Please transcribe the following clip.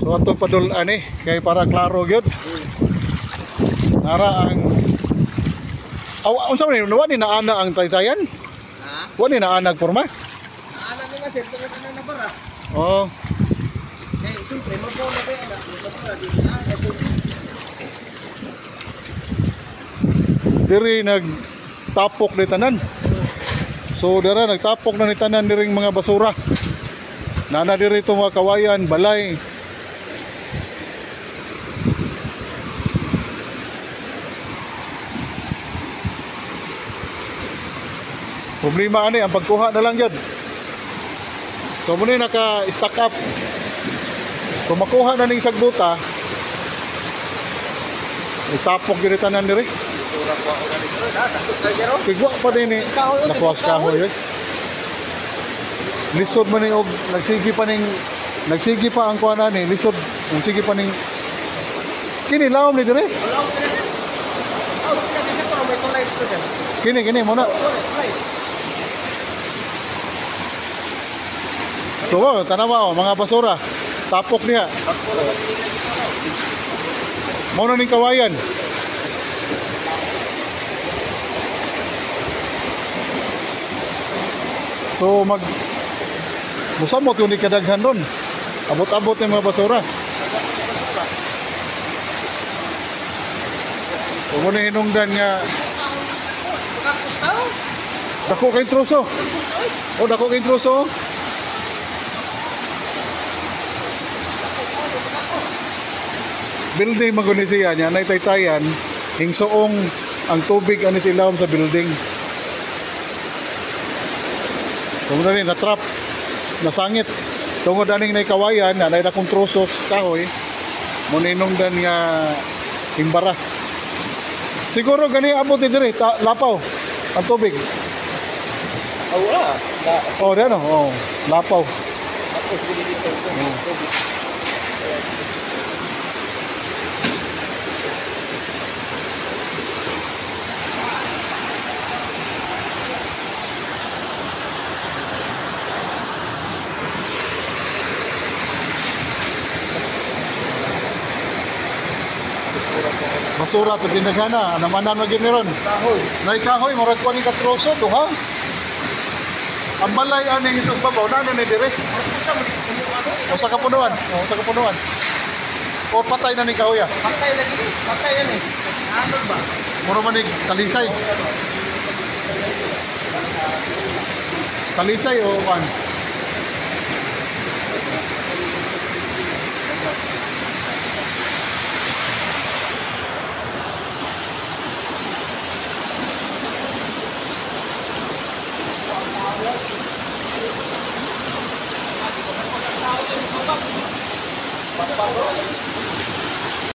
So ato padulan kay para klaro gyud. Nara ang unsa man ni wani naana ang taytayan? Ha? Wani naana porma? Naana nila sir, pero kanang nabara. Oh. Eh, siyempre, magbawa na ba yan? Nabara din. Ito. Diri nagtapok ni tanan. So dara nagtapok na ni tanan diring mga basura. Nana diri itong mga kawayan, balay. Problema ani ang pagkuha na lang yun. So muna naka-stack up. Kung makuha na ning sagbuta, itapok yun tanan diri. Tigwa pa din eh. Nakuwas kahoy yun. Lisod man og nagsigi pa ang kuha na ni lisod. Nagsigi pa ning kini lawom ni dire. Kini muna. So, tanawa mga basura. Tapok niya. Muna ning kawayan. So musamot yun kadaghan doon. Abot-abot ng mga basura. So muna hinungdan nga dako kay troso. O dako kay troso. Building magunisiya niya, naitaytayan, hingsoong ang tubig anis ilawom sa building. Tungod na rin, natrap, nasangit. Tungod na rin na kawayan, na akong trosos kahoy, muninungdan nga himbara. Siguro gani abot din rin, lapaw, ang tubig. Wala. Oh, diyan oh, lapaw. Tapos dito tubig. Basura to dinagana, namanan mo gini ron. Kahoy. Nay kahoy murag ko ni katroso to ha. Ang balay ani itong babaw na ni dire. O sa kapunuan, O patay na ni kahoy. Patay lagi. Patay yan eh. Ano ba? Muro man ni kalisay. Kalisay o kan.